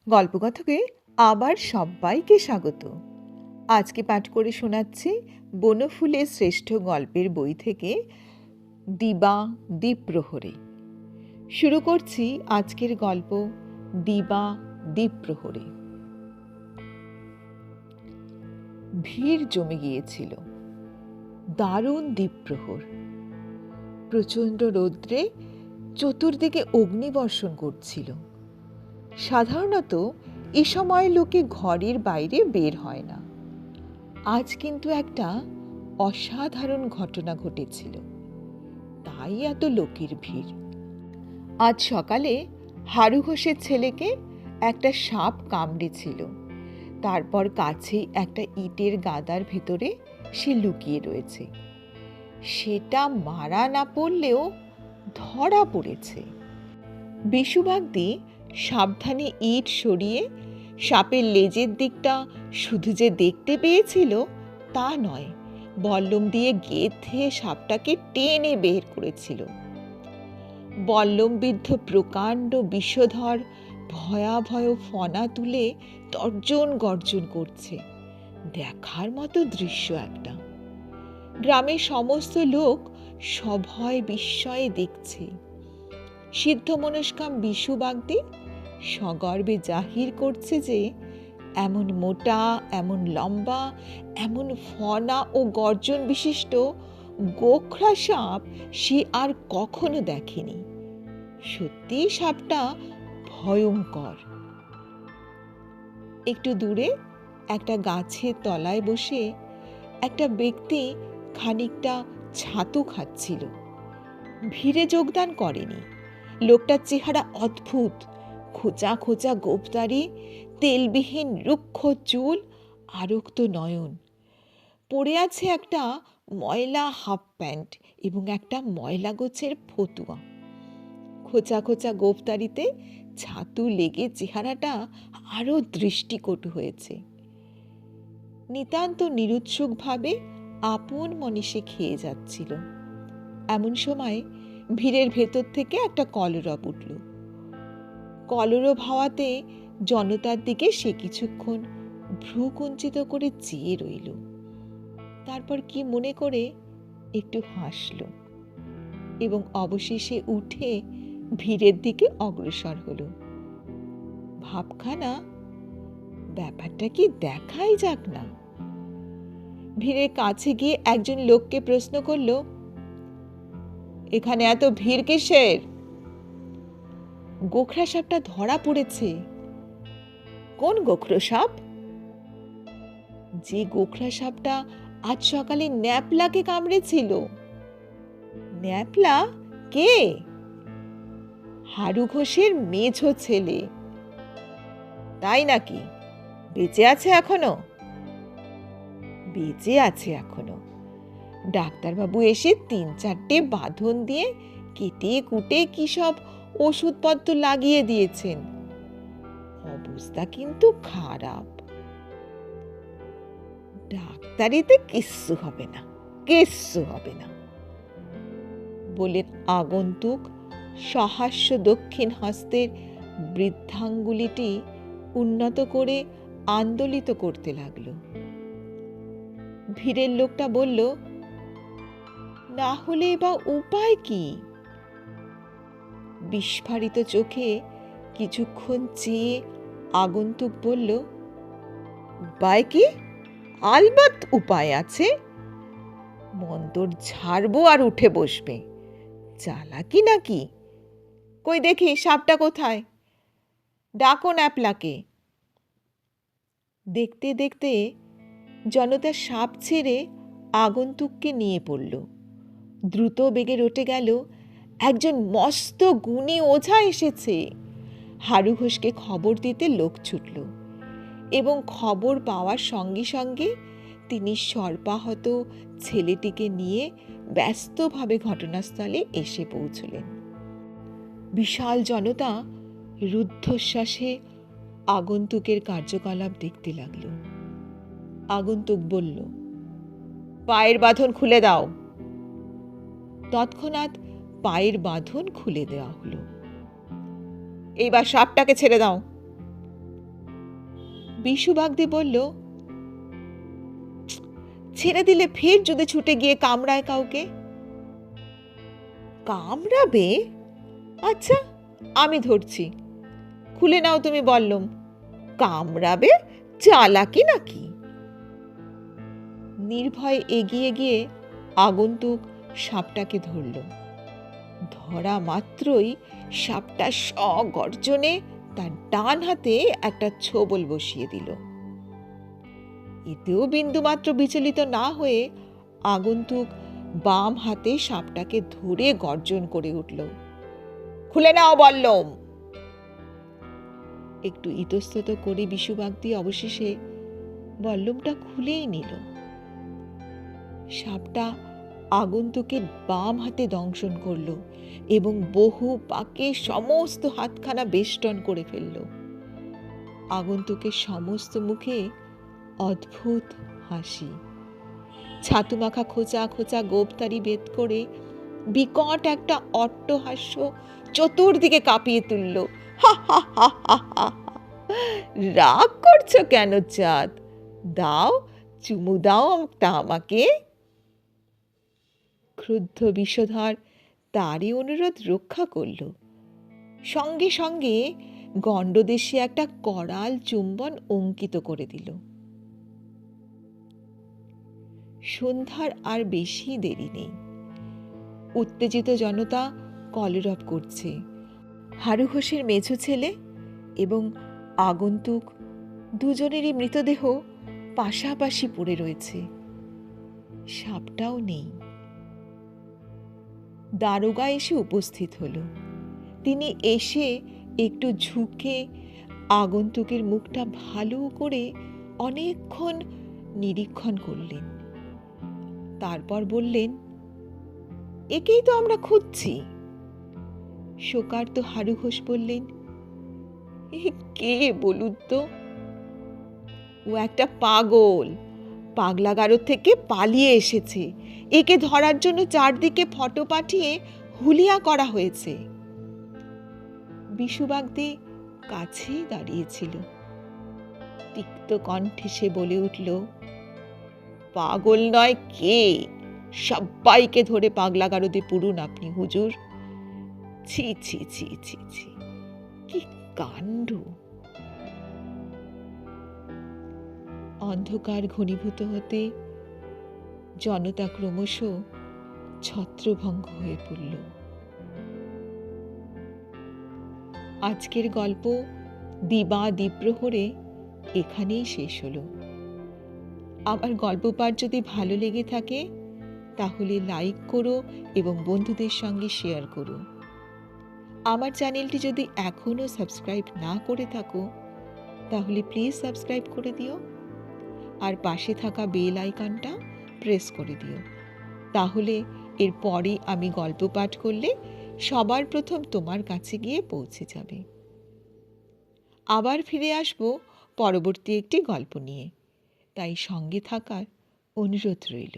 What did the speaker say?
গল্পকথকে আবার সবাইকে স্বাগত। আজকে পাঠ করে শোনাচ্ছি বনফুলের শ্রেষ্ঠ গল্পের বই থেকে দিবা দ্বীপ্রহরে। শুরু করছি আজকের গল্প দিবা দ্বীপ্রহরে। ভিড় জমে গিয়েছিল। দারুণ দ্বীপ্রহর। প্রচণ্ড রৌদ্রে চতুর্দিকে অগ্নিবর্ষণ করছিল। সাধারণত এ সময় লোকে ঘরের বাইরে বের হয় না। আজ কিন্তু একটা অসাধারণ ঘটনা ঘটেছিল, তাই এত লোকের ভিড়। আজ সকালে হারু ঘোষের ছেলেকে একটা সাপ কামড়েছিল। তারপর কাছেই একটা ইটের গাদার ভেতরে সে লুকিয়ে রয়েছে। সেটা মারা না পড়লেও ধরা পড়েছে। বিশুবাগদি সাবধানে ইট সরিয়ে সাপের লেজের দিকটা শুধু যে দেখতে পেয়েছিল তা নয়, বল্লম দিয়ে গেঁথে সাপটাকে টেনে বের করেছিল। বল্লমবিদ্ধ প্রকাণ্ড বিষধর ভয়াভয় ফনা তুলে তর্জন গর্জন করছে। দেখার মতো দৃশ্য একটা। গ্রামের সমস্ত লোক সভয় বিস্ময়ে দেখছে। সিদ্ধ মনস্কাম বিশুবাগদি সগর্বে জাহির করছে যে এমন মোটা, এমন লম্বা, এমন ফনা ও গর্জন বিশিষ্ট গোখরা সাপ সে আর কখনো দেখেনি। সত্যি সাপটা ভয়ঙ্কর। একটু দূরে একটা গাছের তলায় বসে একটা ব্যক্তি খানিকটা ছাতু খাচ্ছিল। ভিড়ে যোগদান করেনি। লোকটার চেহারা অদ্ভুত। খোঁচা খোঁচা গোঁফদাড়ি, তেলবিহীন রুক্ষ চুল, আরক্ত নয়ন। পরে আছে একটা ময়লা হাফ প্যান্ট এবং একটা ময়লা গোছের ফতুয়া। খোঁচা খোঁচা গোঁফদাড়িতে ছাতু লেগে চেহারাটা আরো দৃষ্টিকটু হয়েছে। নিতান্ত নিরুৎসুকভাবে আপন মনে সে খেয়ে যাচ্ছিল। এমন সময় ভিড়ের ভেতর থেকে একটা কলরব উঠল। কলরব হাওয়াতে জনতার দিকে সে কিছুক্ষণ ভ্রু কুঞ্চিত করে চেয়ে রইল। তারপর কি মনে করে একটু হাসল এবং অবশেষে উঠে ভিড়ের দিকে অগ্রসর হল। ভাবখানা, ব্যাপারটা কি দেখাই যাক না। ভিড়ের কাছে গিয়ে একজন লোককে প্রশ্ন করল, এখানে এত ভিড় কিসের? গোখরা সাপটা ধরা পড়েছে। কোন গোখরো সাপ? যে গোখরা সাপটা আজ সকালে ন্যাপলাকে কামড়েছিল। ন্যাপলা কে? হারু ঘোষের মেঝো ছেলে। তাই নাকি? বেঁচে আছে এখনো? বেঁচে আছে এখনো। ডাক্তারবাবু এসে 3-4টে বাঁধন দিয়ে কেটে কুটে কি সব ওষুধপত্র লাগিয়ে দিয়েছেন। অবস্থা কিন্তু খারাপ। ডাক্তারিতে কিচ্ছু হবে না, কিচ্ছু হবে না বলে আগন্তুক সহাস্য দক্ষিণ হস্তের বৃদ্ধাঙ্গুলিটি উন্নত করে আন্দোলিত করতে লাগলো। ভিড়ের লোকটা বলল, না হলে বা উপায় কি? বিস্ফারিত চোখে কিছুক্ষণ চেয়ে আগন্তুক বলল, উপায় কি? আলবাত উপায় আছে। মন্তর ঝাড়বো আর উঠে বসবে। চালাকি নাকি? কই দেখি সাপটা কোথায়? ডাকো ন্যাপলাকে। দেখতে দেখতে জনতা সাপ ছেড়ে আগন্তুককে নিয়ে পড়ল। দ্রুত বেগে রটে গেল, একজন মস্ত গুণী ওঝা এসেছে। হারু ঘোষকে খবর দিতে লোক ছুটল এবং খবর পাওয়ার সঙ্গে সঙ্গে তিনি সর্পাহত ছেলেটিকে নিয়ে ব্যস্তভাবে ঘটনাস্থলে এসে পৌঁছলেন। বিশাল জনতা রুদ্ধশ্বাসে আগন্তুকের কার্যকলাপ দেখতে লাগল। আগন্তুক বলল, পায়ের বাঁধন খুলে দাও। তৎক্ষণাৎ পায়ের বাঁধন খুলে দেওয়া হলো। এইবার সাপটাকে ছেড়ে দাও। বিশু বাগদি বলল, ছেড়ে দিলে ফের যদি ছুটে গিয়ে কামড়ায় কাউকে। কামড়াবে? আচ্ছা, আমি ধরছি, খুলে নাও তুমি বললুম। কামড়াবে চালাকি নাকি? নির্ভয় এগিয়ে গিয়ে আগন্তুক সাপটাকে ধরল। ধরা মাত্রই সাপটা সগর্জনে তার ডান হাতে একটা ছোবল বসিয়ে দিল। এতেও বিন্দুমাত্র বিচলিত না হয়ে আগন্তুক বাম হাতে সাপটাকে ধরে গর্জন করে উঠল, খুলে নাও বললুম। একটু ইতস্তত করে বিশু বাগদি অবশেষে বল্লমটা খুলেই নিল। সাপটা আগন্তুকের বাম হাতে দংশন করল এবং বহু পাকে সমস্ত হাতখানা বেষ্টন করে ফেলল। আগন্তুকের সমস্ত মুখে অদ্ভুত হাসি। ছাতুমাখা খোঁচা খোঁচা গোপতারি বেদ করে বিকট একটা অট্টহাস্য চতুর্দিকে কাঁপিয়ে তুলল। হা হা হা হা হা! রাগ করছো কেন চাঁদ? দাও, চুমু দাও তা আমাকে। ক্রুদ্ধ বিষধর তারই অনুরোধ রক্ষা করল। সঙ্গে সঙ্গে গণ্ডদেশে একটা করাল চুম্বন অঙ্কিত করে দিল। সন্ধ্যার আর বেশি দেরি নেই। উত্তেজিত জনতা কলরব করছে। হারু ঘোষের মেঝো ছেলে এবং আগন্তুক দুজনেরই মৃতদেহ পাশাপাশি পড়ে রয়েছে। সাপটাও নেই। দারোগা এসে উপস্থিত হলো। তিনি এসে একটু ঝুঁকে আগন্তুকের মুখটা ভালো করে অনেকক্ষণ নিরীক্ষণ করলেন। তারপর বললেন, একেই তো আমরা খুঁজছি। শোকার্ত হারু ঘোষ বললেন, কে বলুন তো? ও একটা পাগল, পাগলাগারো থেকে পালিয়ে এসেছে। একে ধরার জন্য চারদিকে ফটো পাঠিয়ে হুলিয়া করা হয়েছে। বিশু বাগদি কাছেই দাঁড়িয়েছিল। তিক্ত কণ্ঠে সে বলে উঠল, পাগল নয় কে? সবাইকে ধরে পাগলাগারদে পুরুন আপনি হুজুর। ছি ছি ছি ছি ছি, কি কাণ্ড! অন্ধকার ঘনীভূত হতে জনতা ক্রমশ ছত্রভঙ্গ হয়ে পড়ল। আজকের গল্প দিবা দ্বিপ্রহরে এখানেই শেষ হলো। আমার গল্প পাঠ যদি ভালো লেগে থাকে তাহলে লাইক করো এবং বন্ধুদের সঙ্গে শেয়ার করো। আমার চ্যানেলটি যদি এখনো সাবস্ক্রাইব না করে থাকো তাহলে প্লিজ সাবস্ক্রাইব করে দিও আর পাশে থাকা বেল আইকনটা প্রেস করে দিও। তাহলে এর পরে আমি গল্প পাঠ করলে সবার প্রথম তোমার কাছে গিয়ে পৌঁছে যাবে। আবার ফিরে আসব পরবর্তী একটি গল্প নিয়ে, তাই সঙ্গে থাকার অনুরোধ রইল।